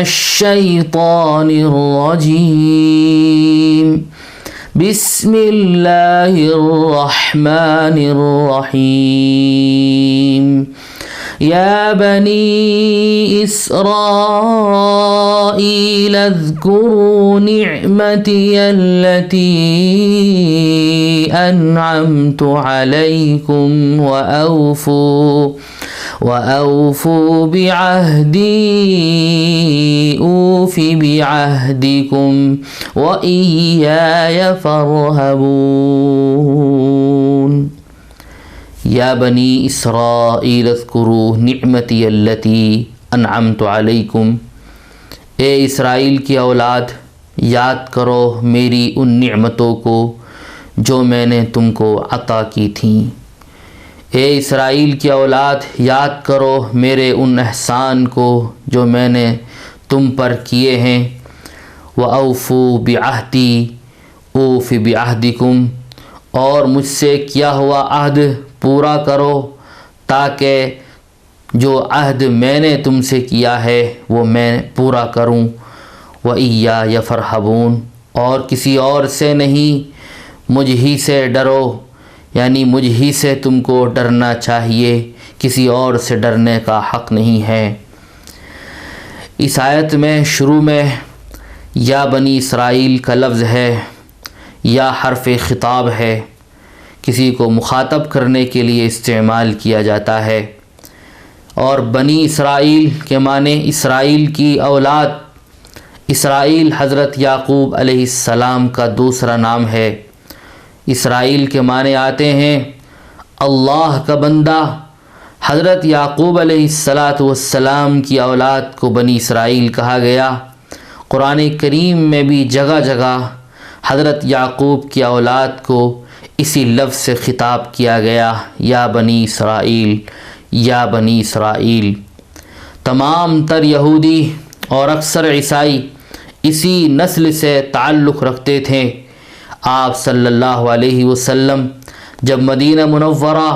الشيطان الرجيم بسم الله الرحمن الرحيم يا بني إسرائيل اذكروا نعمتي التي أنعمت عليكم وأوفوا بعهدي أوف بعهدكم وإياي فارهبون یا بنی اسرائیل اذکروا نعمتی التی انعمت علیکم، اے اسرائیل کی اولاد یاد کرو میری ان نعمتوں کو جو میں نے تم کو عطا کی تھیں۔ اے اسرائیل کی اولاد یاد کرو میرے ان احسان کو جو میں نے تم پر کیے ہیں۔ وَأَوْفُوا بِعَهْدِي أُوفِ بِعَهْدِكُمْ، اور مجھ سے کیا ہوا عہد پورا کرو تاکہ جو عہد میں نے تم سے کیا ہے وہ میں پورا کروں۔ وَإِيَّايَ فَارْهَبُونَ، اور کسی اور سے نہیں، مجھ ہی سے ڈرو، یعنی مجھ ہی سے تم کو ڈرنا چاہیے، کسی اور سے ڈرنے کا حق نہیں ہے۔ اس آیت میں شروع میں یا بنی اسرائیل کا لفظ ہے، یا حرف خطاب ہے، کسی کو مخاطب کرنے کے لیے استعمال کیا جاتا ہے، اور بنی اسرائیل کے معنی اسرائیل کی اولاد۔ اسرائیل حضرت یعقوب علیہ السلام کا دوسرا نام ہے۔ اسرائیل کے معنی آتے ہیں اللہ کا بندہ۔ حضرت یعقوب علیہ السلام کی اولاد کو بنی اسرائیل کہا گیا۔ قرآن کریم میں بھی جگہ جگہ حضرت یعقوب کی اولاد کو اسی لفظ سے خطاب کیا گیا، یا بنی اسرائیل، یا بنی اسرائیل۔ تمام تر یہودی اور اکثر عیسائی اسی نسل سے تعلق رکھتے تھے۔ آپ صلی اللہ علیہ وسلم جب مدینہ منورہ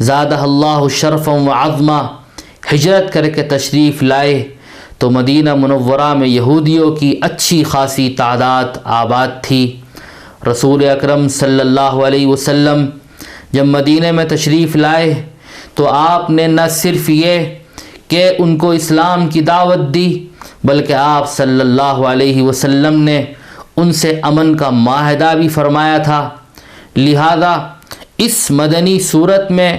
زادہ اللہ شرفا و عظما ہجرت کر کے تشریف لائے تو مدینہ منورہ میں یہودیوں کی اچھی خاصی تعداد آباد تھی۔ رسول اکرم صلی اللہ علیہ وسلم جب مدینہ میں تشریف لائے تو آپ نے نہ صرف یہ کہ ان کو اسلام کی دعوت دی، بلکہ آپ صلی اللہ علیہ وسلم نے ان سے امن کا معاہدہ بھی فرمایا تھا۔ لہذا اس مدنی صورت میں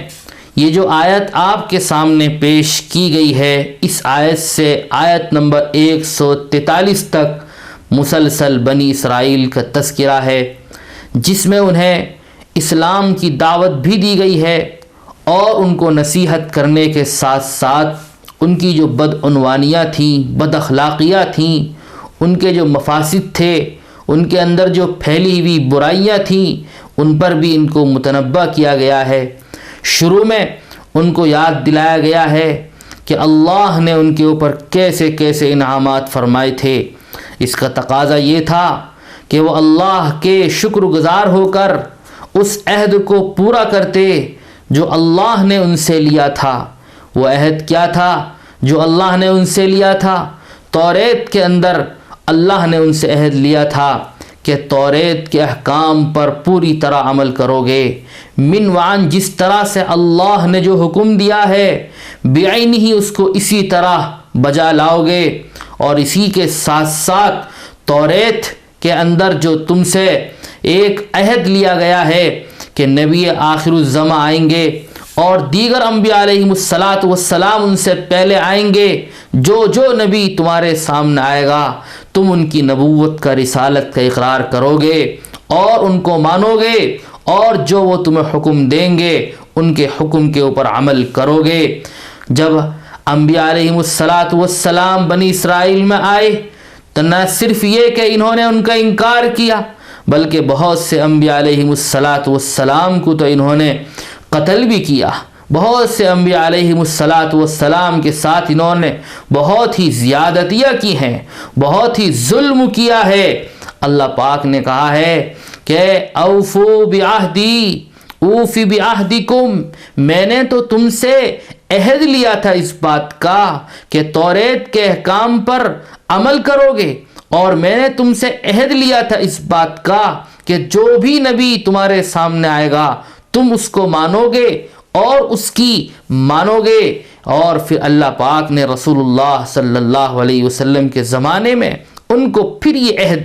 یہ جو آیت آپ کے سامنے پیش کی گئی ہے، اس آیت سے آیت نمبر 143 تک مسلسل بنی اسرائیل کا تذکرہ ہے، جس میں انہیں اسلام کی دعوت بھی دی گئی ہے، اور ان کو نصیحت کرنے کے ساتھ ساتھ ان کی جو بدعنوانیاں تھیں، بد اخلاقیاں تھیں، ان کے جو مفاسد تھے، ان کے اندر جو پھیلی ہوئی برائیاں تھیں، ان پر بھی ان کو متنبہ کیا گیا ہے۔ شروع میں ان کو یاد دلایا گیا ہے کہ اللہ نے ان کے اوپر کیسے کیسے انعامات فرمائے تھے۔ اس کا تقاضا یہ تھا کہ وہ اللہ کے شکر گزار ہو کر اس عہد کو پورا کرتے جو اللہ نے ان سے لیا تھا۔ وہ عہد کیا تھا جو اللہ نے ان سے لیا تھا؟ توریت کے اندر اللہ نے ان سے عہد لیا تھا کہ توریت کے احکام پر پوری طرح عمل کرو گے، من وعن، جس طرح سے اللہ نے جو حکم دیا ہے بعینہ ہی اس کو اسی طرح بجا لاؤ گے۔ اور اسی کے ساتھ ساتھ توریت کے اندر جو تم سے ایک عہد لیا گیا ہے کہ نبی آخر الزماں آئیں گے اور دیگر انبیاء علیہم السلام ان سے پہلے آئیں گے، جو نبی تمہارے سامنے آئے گا تم ان کی نبوت کا، رسالت کا اقرار کرو گے اور ان کو مانو گے، اور جو وہ تمہیں حکم دیں گے ان کے حکم کے اوپر عمل کرو گے۔ جب انبیاء علیہم السلام بنی اسرائیل میں آئے تو نہ صرف یہ کہ انہوں نے ان کا انکار کیا، بلکہ بہت سے انبیاء علیہم السلام کو تو انہوں نے قتل بھی کیا۔ بہت سے انبیاء علیہم السلام کے ساتھ انہوں نے بہت ہی زیادتیاں کی ہیں، بہت ہی ظلم کیا ہے۔ اللہ پاک نے کہا ہے کہ اوفو بعہدی اوفی بعہدکم، میں نے تو تم سے عہد لیا تھا اس بات کا کہ توریت کے احکام پر عمل کرو گے، اور میں نے تم سے عہد لیا تھا اس بات کا کہ جو بھی نبی تمہارے سامنے آئے گا تم اس کو مانو گے اور اس کی مانو گے۔ اور پھر اللہ پاک نے رسول اللہ صلی اللہ علیہ وسلم کے زمانے میں ان کو پھر یہ عہد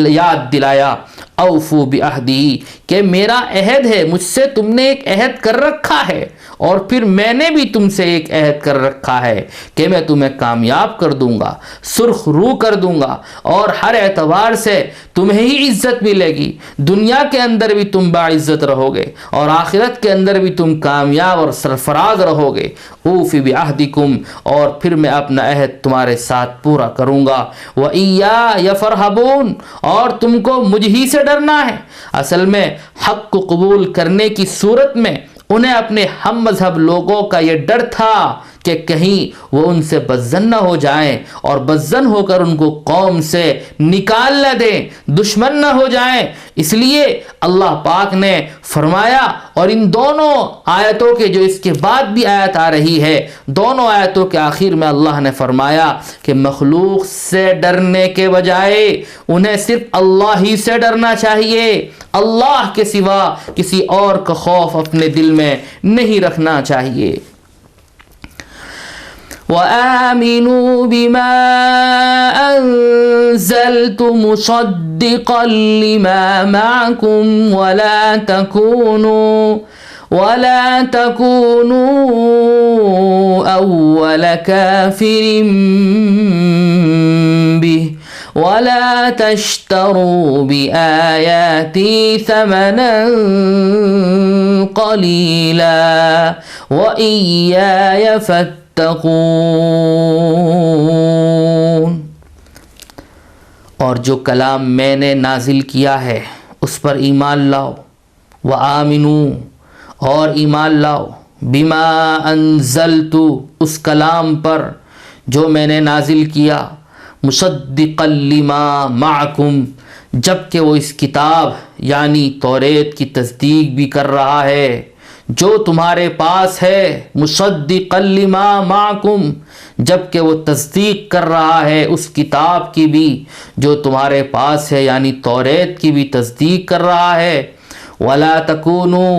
یاد دلایا، اوفو بعہدی، کہ میرا عہد ہے، مجھ سے تم نے ایک عہد کر رکھا ہے، اور پھر میں نے بھی تم سے ایک عہد کر رکھا ہے کہ میں تمہیں کامیاب کر دوں گا، سرخ رو کر دوں گا، اور ہر اعتبار سے تمہیں ہی عزت ملے گی، دنیا کے اندر بھی تم باعزت رہو گے اور آخرت کے اندر بھی تم کامیاب اور سرفراز رہو گے۔ اوفی بعہدکم، اور پھر میں اپنا عہد تمہارے ساتھ پورا کروں گا۔ وَإِيَّايَ فَارْهَبُونَ، اور تم کو مجھ ہی سے ڈرنا ہے۔ اصل میں حق کو قبول کرنے کی صورت میں انہیں اپنے ہم مذہب لوگوں کا یہ ڈر تھا کہ کہیں وہ ان سے بدظن نہ ہو جائیں اور بدظن ہو کر ان کو قوم سے نکال نہ دیں، دشمن نہ ہو جائیں۔ اس لیے اللہ پاک نے فرمایا، اور ان دونوں آیتوں کے جو اس کے بعد بھی آیت آ رہی ہے، دونوں آیتوں کے آخر میں اللہ نے فرمایا کہ مخلوق سے ڈرنے کے بجائے انہیں صرف اللہ ہی سے ڈرنا چاہیے، اللہ کے سوا کسی اور کا خوف اپنے دل میں نہیں رکھنا چاہیے۔ وآمنوا بما أنزلت مصدقا لما معكم ولا تكونوا أول كافر به ولا تشتروا بآياتي ثمنا قليلا وإياي فاتقون۔ اور جو کلام میں نے نازل کیا ہے اس پر ایمان لاؤ، وآمنوا، اور ایمان لاؤ، بما انزلت، اس کلام پر جو میں نے نازل کیا، مصدقا لما معکم، جبکہ وہ اس کتاب یعنی توریت کی تصدیق بھی کر رہا ہے جو تمہارے پاس ہے، مصدقا لما معکم، جبکہ وہ تصدیق کر رہا ہے اس کتاب کی بھی جو تمہارے پاس ہے، یعنی توریت کی بھی تصدیق کر رہا ہے۔ وَلَا تَكُونُوا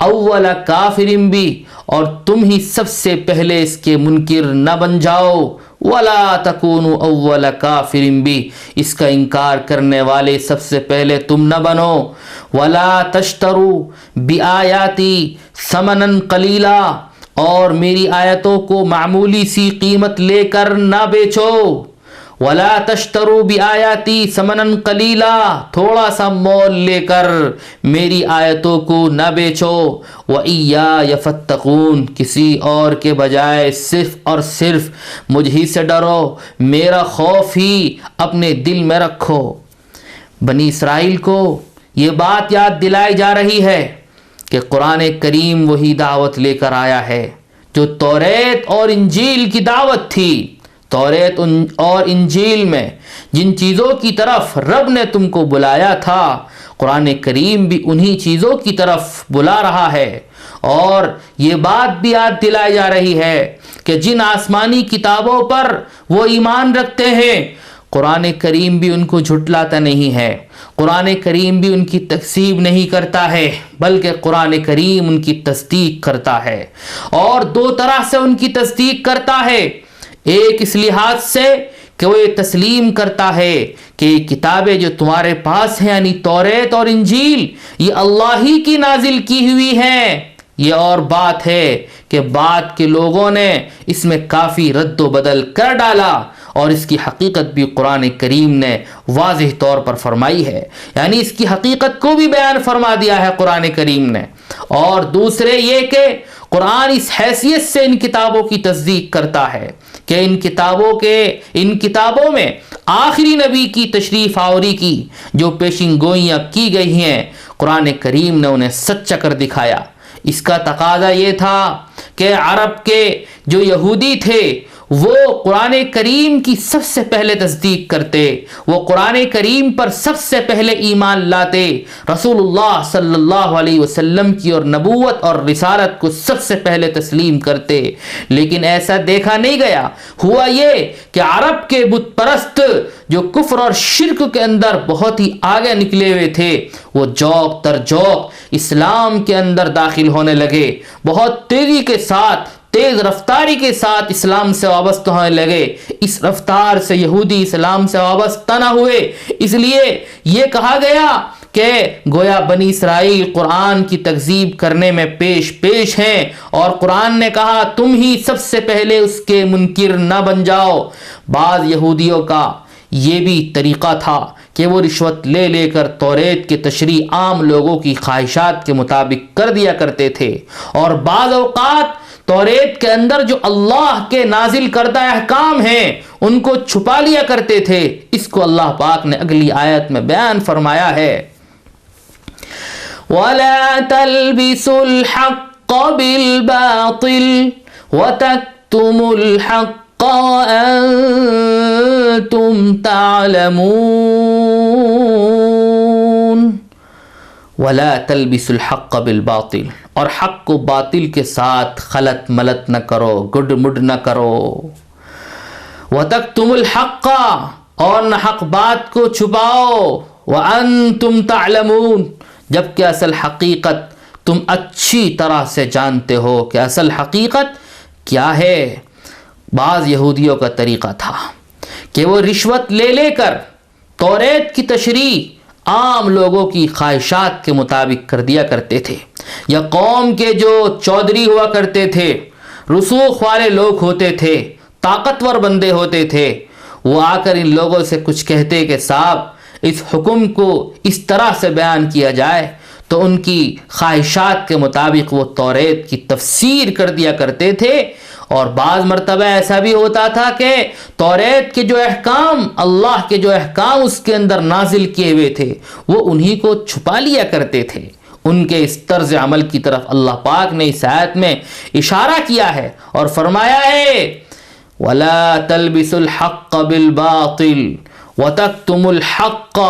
أَوَّلَ كَافِرٍ بِهِ، اور تم ہی سب سے پہلے اس کے منکر نہ بن جاؤ۔ وَلَا تَكُونُوا أَوَّلَ كَافِرٍ بِهِ، اس کا انکار کرنے والے سب سے پہلے تم نہ بنو۔ وَلَا تَشْتَرُوا بِآيَاتِي ثَمَنًا قَلِيلًا، اور میری آیتوں کو معمولی سی قیمت لے کر نہ بیچو۔ وَلَا تَشْتَرُوا بِآيَاتِي ثَمَنًا قَلِيلًا، تھوڑا سا مول لے کر میری آیتوں کو نہ بیچو۔ وَإِيَّايَ فَاتَّقُونَ، کسی اور کے بجائے صرف اور صرف مجھ ہی سے ڈرو، میرا خوف ہی اپنے دل میں رکھو۔ بنی اسرائیل کو یہ بات یاد دلائی جا رہی ہے کہ قرآن کریم وہی دعوت لے کر آیا ہے جو توریت اور انجیل کی دعوت تھی۔ توریت اور انجیل میں جن چیزوں کی طرف رب نے تم کو بلایا تھا، قرآن کریم بھی انہی چیزوں کی طرف بلا رہا ہے۔ اور یہ بات بھی یاد دلائی جا رہی ہے کہ جن آسمانی کتابوں پر وہ ایمان رکھتے ہیں، قرآن کریم بھی ان کو جھٹلاتا نہیں ہے، قرآن کریم بھی ان کی تکذیب نہیں کرتا ہے، بلکہ قرآن کریم ان کی تصدیق کرتا ہے۔ اور دو طرح سے ان کی تصدیق کرتا ہے، ایک اس لحاظ سے کہ وہ یہ تسلیم کرتا ہے کہ یہ کتابیں جو تمہارے پاس ہیں یعنی توریت اور انجیل یہ اللہ ہی کی نازل کی ہوئی ہیں۔ یہ اور بات ہے کہ بعد کے لوگوں نے اس میں کافی رد و بدل کر ڈالا، اور اس کی حقیقت بھی قرآن کریم نے واضح طور پر فرمائی ہے، یعنی اس کی حقیقت کو بھی بیان فرما دیا ہے قرآن کریم نے۔ اور دوسرے یہ کہ قرآن اس حیثیت سے ان کتابوں کی تصدیق کرتا ہے کہ ان کتابوں میں آخری نبی کی تشریف آوری کی جو پیشین گوئیاں کی گئی ہیں، قرآن کریم نے انہیں سچا کر دکھایا۔ اس کا تقاضا یہ تھا کہ عرب کے جو یہودی تھے وہ قرآن کریم کی سب سے پہلے تصدیق کرتے، وہ قرآن کریم پر سب سے پہلے ایمان لاتے، رسول اللہ صلی اللہ علیہ وسلم کی اور نبوت اور رسالت کو سب سے پہلے تسلیم کرتے۔ لیکن ایسا دیکھا نہیں گیا، ہوا یہ کہ عرب کے بت پرست جو کفر اور شرک کے اندر بہت ہی آگے نکلے ہوئے تھے، وہ جوق در جوق اسلام کے اندر داخل ہونے لگے، بہت تیزی کے ساتھ، تیز رفتاری کے ساتھ اسلام سے وابستہ ہونے لگے۔ اس رفتار سے یہودی اسلام سے وابستہ نہ ہوئے، اس لیے یہ کہا گیا کہ گویا بنی اسرائیل قرآن کی تکذیب کرنے میں پیش ہیں، اور قرآن نے کہا تم ہی سب سے پہلے اس کے منکر نہ بن جاؤ۔ بعض یہودیوں کا یہ بھی طریقہ تھا کہ وہ رشوت لے لے کر توریت کی تشریح عام لوگوں کی خواہشات کے مطابق کر دیا کرتے تھے، اور بعض اوقات توریت کے اندر جو اللہ کے نازل کردہ احکام ہیں ان کو چھپا لیا کرتے تھے۔ اس کو اللہ پاک نے اگلی آیت میں بیان فرمایا ہے، وَلَا تَلْبِسُوا الْحَقَّ بِالْبَاطِلِ وَتَكْتُمُوا الْحَقَّ وَأَنْتُمْ تَعْلَمُونَ۔ وَلَا تَلْبِسُوا الْحَقَّ بِالْبَاطِلِ، اور حق کو باطل کے ساتھ خلط ملط نہ کرو، گڈ مڈ نہ کرو۔ وَتَكْتُمُوا الْحَقَّ، اور نہ حق بات کو چھپاؤ، وَأَنْتُمْ تَعْلَمُونَ، جبکہ اصل حقیقت تم اچھی طرح سے جانتے ہو کہ اصل حقیقت کیا ہے۔ بعض یہودیوں کا طریقہ تھا کہ وہ رشوت لے لے کر توریت کی تشریح عام لوگوں کی خواہشات کے مطابق کر دیا کرتے تھے، یا قوم کے جو چودھری ہوا کرتے تھے، رسوخ والے لوگ ہوتے تھے، طاقتور بندے ہوتے تھے، وہ آ کر ان لوگوں سے کچھ کہتے کہ صاحب اس حکم کو اس طرح سے بیان کیا جائے، تو ان کی خواہشات کے مطابق وہ توریت کی تفسیر کر دیا کرتے تھے۔ اور بعض مرتبہ ایسا بھی ہوتا تھا کہ توریت کے جو احکام، اللہ کے جو احکام اس کے اندر نازل کیے ہوئے تھے، وہ انہی کو چھپا لیا کرتے تھے۔ ان کے اس طرز عمل کی طرف اللہ پاک نے اس آیت میں اشارہ کیا ہے اور فرمایا ہے، وَلَا تَلْبِسُوا الْحَقَّ بِالْبَاطِلِ وَتَكْتُمُوا الْحَقَّ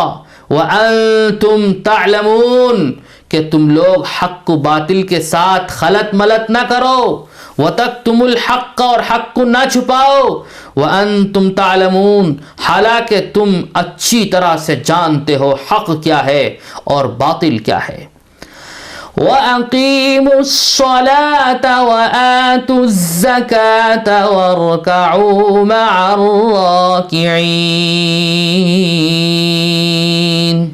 وَأَنْتُمْ تَعْلَمُونَ، کہ تم لوگ حق کو باطل کے ساتھ خلط ملط نہ کرو، وَتَكْتُمُوا الْحَقَّ، اور حق کو نہ چھپاؤ، وَأَنْتُمْ تَعْلَمُونَ، حالانکہ تم اچھی طرح سے جانتے ہو حق کیا ہے اور باطل کیا ہے۔ وَأَقِيمُوا الصَّلَاةَ وَآتُوا الزَّكَاةَ وَارْكَعُوا مَعَ الرَّاكِعِينَ،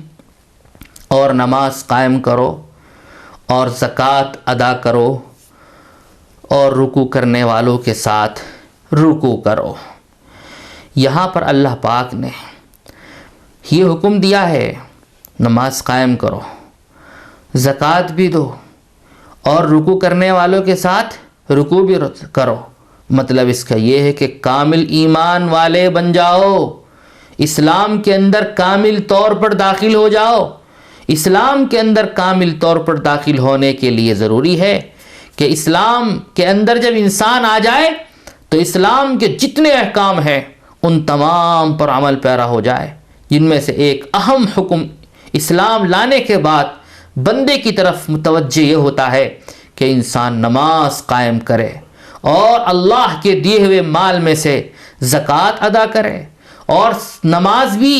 اور نماز قائم کرو اور زکوٰۃ ادا کرو اور رکوع کرنے والوں کے ساتھ رکوع کرو۔ یہاں پر اللہ پاک نے یہ حکم دیا ہے نماز قائم کرو، زکوٰۃ بھی دو، اور رکوع کرنے والوں کے ساتھ رکوع بھی کرو۔ مطلب اس کا یہ ہے کہ کامل ایمان والے بن جاؤ، اسلام کے اندر کامل طور پر داخل ہو جاؤ۔ اسلام کے اندر کامل طور پر داخل ہونے کے لیے ضروری ہے کہ اسلام کے اندر جب انسان آ جائے تو اسلام کے جتنے احکام ہیں ان تمام پر عمل پیرا ہو جائے، جن میں سے ایک اہم حکم اسلام لانے کے بعد بندے کی طرف متوجہ یہ ہوتا ہے کہ انسان نماز قائم کرے اور اللہ کے دیے ہوئے مال میں سے زکوٰۃ ادا کرے، اور نماز بھی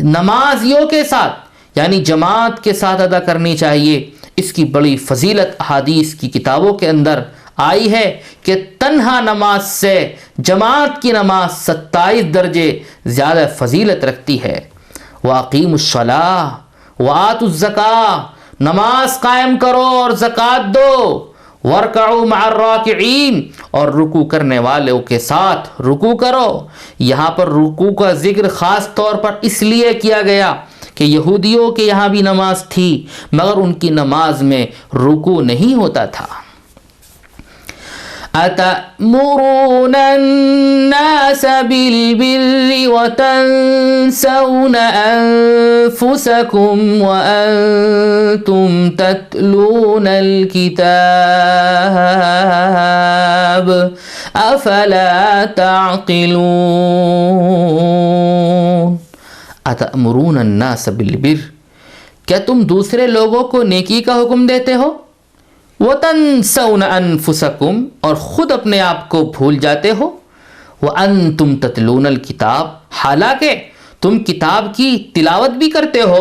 نمازیوں کے ساتھ یعنی جماعت کے ساتھ ادا کرنی چاہیے۔ اس کی بڑی فضیلت احادیث کی کتابوں کے اندر آئی ہے کہ تنہا نماز سے جماعت کی نماز 27 درجے زیادہ فضیلت رکھتی ہے۔ وَأَقِيمُوا الصَّلَاةَ وَآتُوا الزَّكَاةَ، نماز قائم کرو اور زکوٰۃ دو، وَارْكَعُوا مَعَ الرَّاكِعِينَ، اور رکوع کرنے والوں کے ساتھ رکوع کرو۔ یہاں پر رکوع کا ذکر خاص طور پر اس لیے کیا گیا کہ یہودیوں کے یہاں بھی نماز تھی، مگر ان کی نماز میں رکوع نہیں ہوتا تھا۔ أتأمرون الناس بالبر وتنسون أنفسكم وأنتم تتلون الكتاب أفلا تعقلون۔ أتأمرون الناس بالبر، کیا تم دوسرے لوگوں کو نیکی کا حکم دیتے ہو؟ وَتَنْسَوْنَ أَنفُسَكُمْ، اور خود اپنے آپ کو بھول جاتے ہو۔ وَأَنْتُمْ تَتْلُونَ الْكِتَابَ، حالانکہ تم کتاب کی تلاوت بھی کرتے ہو۔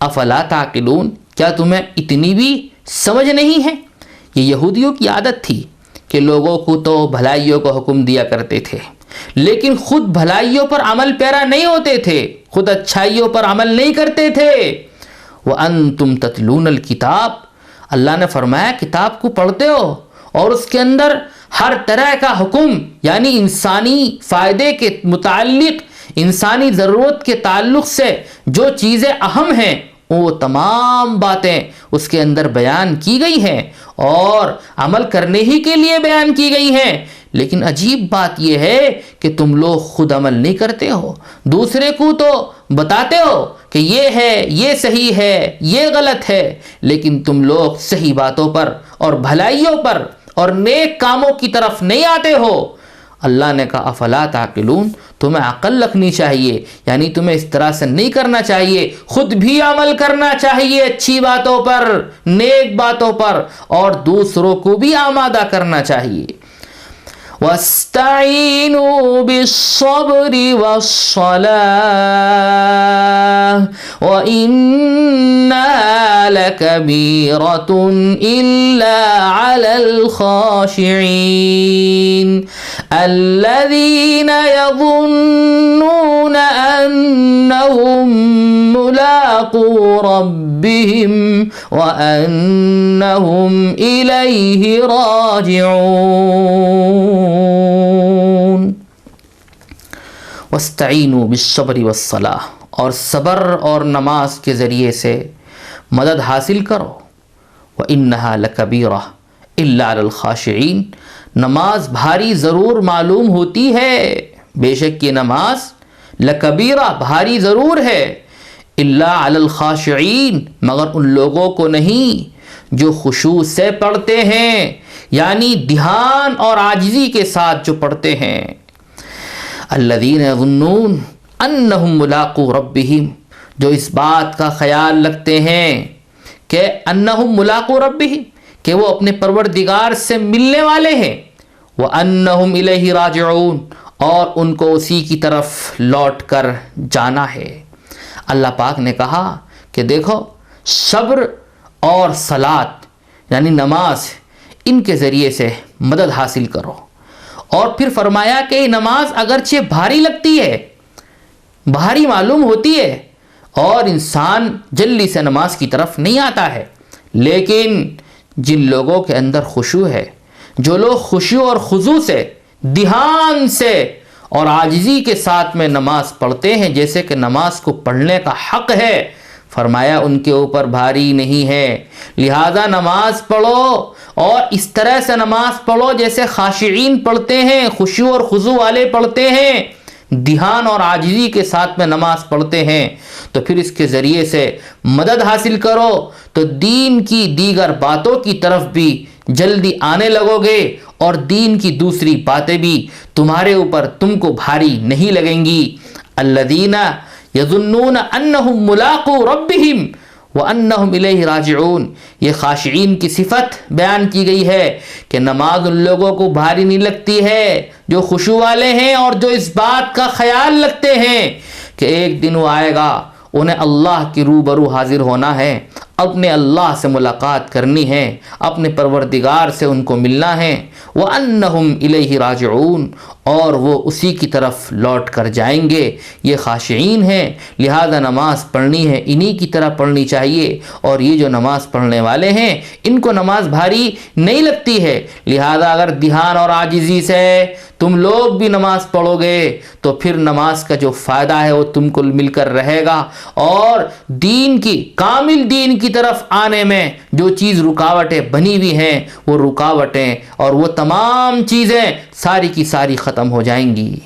أَفَلَا تَعْقِلُونَ، کیا تمہیں اتنی بھی سمجھ نہیں ہے؟ یہ یہودیوں کی عادت تھی کہ لوگوں کو تو بھلائیوں کا حکم دیا کرتے تھے، لیکن خود بھلائیوں پر عمل پیرا نہیں ہوتے تھے، خود اچھائیوں پر عمل نہیں کرتے تھے۔ وَأَنْتُمْ تَتْلُونَ الْكِتَابَ، اللہ نے فرمایا کتاب کو پڑھتے ہو اور اس کے اندر ہر طرح کا حکم، یعنی انسانی فائدے کے متعلق، انسانی ضرورت کے تعلق سے جو چیزیں اہم ہیں وہ تمام باتیں اس کے اندر بیان کی گئی ہیں اور عمل کرنے ہی کے لیے بیان کی گئی ہیں۔ لیکن عجیب بات یہ ہے کہ تم لوگ خود عمل نہیں کرتے ہو، دوسرے کو تو بتاتے ہو کہ یہ ہے، یہ صحیح ہے، یہ غلط ہے، لیکن تم لوگ صحیح باتوں پر اور بھلائیوں پر اور نیک کاموں کی طرف نہیں آتے ہو۔ اللہ نے کہا افلا تعقلون، تمہیں عقل رکھنی چاہیے، یعنی تمہیں اس طرح سے نہیں کرنا چاہیے، خود بھی عمل کرنا چاہیے اچھی باتوں پر، نیک باتوں پر، اور دوسروں کو بھی آمادہ کرنا چاہیے۔ وَاسْتَعِينُوا بِالصَّبْرِ وَالصَّلَاةِ وَإِنَّهَا لَكَبِيرَةٌ إِلَّا عَلَى الْخَاشِعِينَ الَّذِينَ يَظُنُّونَ أَنَّهُمْ مُلَاقُو رَبِّهِمْ وَأَنَّهُمْ إِلَيْهِ راجعون۔ وَاسْتَعِينُوا بِالصَّبْرِ وَالصَّلَاةِ، اور صبر اور نماز کے ذریعے سے مدد حاصل کرو۔ وَإِنَّهَا لَكَبِيرَةٌ إِلَّا عَلَى الْخَاشِعِينَ، نماز بھاری ضرور معلوم ہوتی ہے، بے شک یہ نماز لکبیرہ بھاری ضرور ہے، إِلَّا عَلَى الْخَاشِعِينَ مگر ان لوگوں کو نہیں جو خشوع سے پڑھتے ہیں، یعنی دھیان اور عاجزی کے ساتھ جو پڑھتے ہیں۔ الذین یظنون انہم ملاقو ربہم، جو اس بات کا خیال رکھتے ہیں کہ انہم ملاقو ربہم، کہ وہ اپنے پروردگار سے ملنے والے ہیں، وانہم الیہ راجعون، اور ان کو اسی کی طرف لوٹ کر جانا ہے۔ اللہ پاک نے کہا کہ دیکھو صبر اور صلاۃ یعنی نماز، ان کے ذریعے سے مدد حاصل کرو، اور پھر فرمایا کہ یہ نماز اگرچہ بھاری لگتی ہے، بھاری معلوم ہوتی ہے اور انسان جلدی سے نماز کی طرف نہیں آتا ہے، لیکن جن لوگوں کے اندر خشوع ہے، جو لوگ خشوع اور خضوع سے، دھیان سے اور عاجزی کے ساتھ میں نماز پڑھتے ہیں جیسے کہ نماز کو پڑھنے کا حق ہے، فرمایا ان کے اوپر بھاری نہیں ہے۔ لہذا نماز پڑھو اور اس طرح سے نماز پڑھو جیسے خاشعین پڑھتے ہیں، خشوع اور خضوع والے پڑھتے ہیں، دھیان اور عاجزی کے ساتھ میں نماز پڑھتے ہیں، تو پھر اس کے ذریعے سے مدد حاصل کرو تو دین کی دیگر باتوں کی طرف بھی جلدی آنے لگو گے، اور دین کی دوسری باتیں بھی تمہارے اوپر تم کو بھاری نہیں لگیں گی۔ الذین یظنون انہم ملاقو ربہم وانہم الیہ راجعون، یہ خاشعین کی صفت بیان کی گئی ہے کہ نماز ان لوگوں کو بھاری نہیں لگتی ہے جو خشوع والے ہیں اور جو اس بات کا خیال رکھتے ہیں کہ ایک دن وہ آئے گا، انہیں اللہ کی روبرو حاضر ہونا ہے، اپنے اللہ سے ملاقات کرنی ہے، اپنے پروردگار سے ان کو ملنا ہے، وَأَنَّهُمْ إِلَيْهِ راجعون، اور وہ اسی کی طرف لوٹ کر جائیں گے۔ یہ خاشعین ہیں، لہذا نماز پڑھنی ہے انہی کی طرح پڑھنی چاہیے، اور یہ جو نماز پڑھنے والے ہیں ان کو نماز بھاری نہیں لگتی ہے، لہذا اگر دھیان اور عاجزی سے تم لوگ بھی نماز پڑھو گے تو پھر نماز کا جو فائدہ ہے وہ تم کو مل کر رہے گا، اور دین کی کامل دین کی طرف آنے میں جو چیز رکاوٹیں بنی ہوئی ہیں وہ رکاوٹیں اور وہ تمام چیزیں ساری کی ساری ختم ہو جائیں گی۔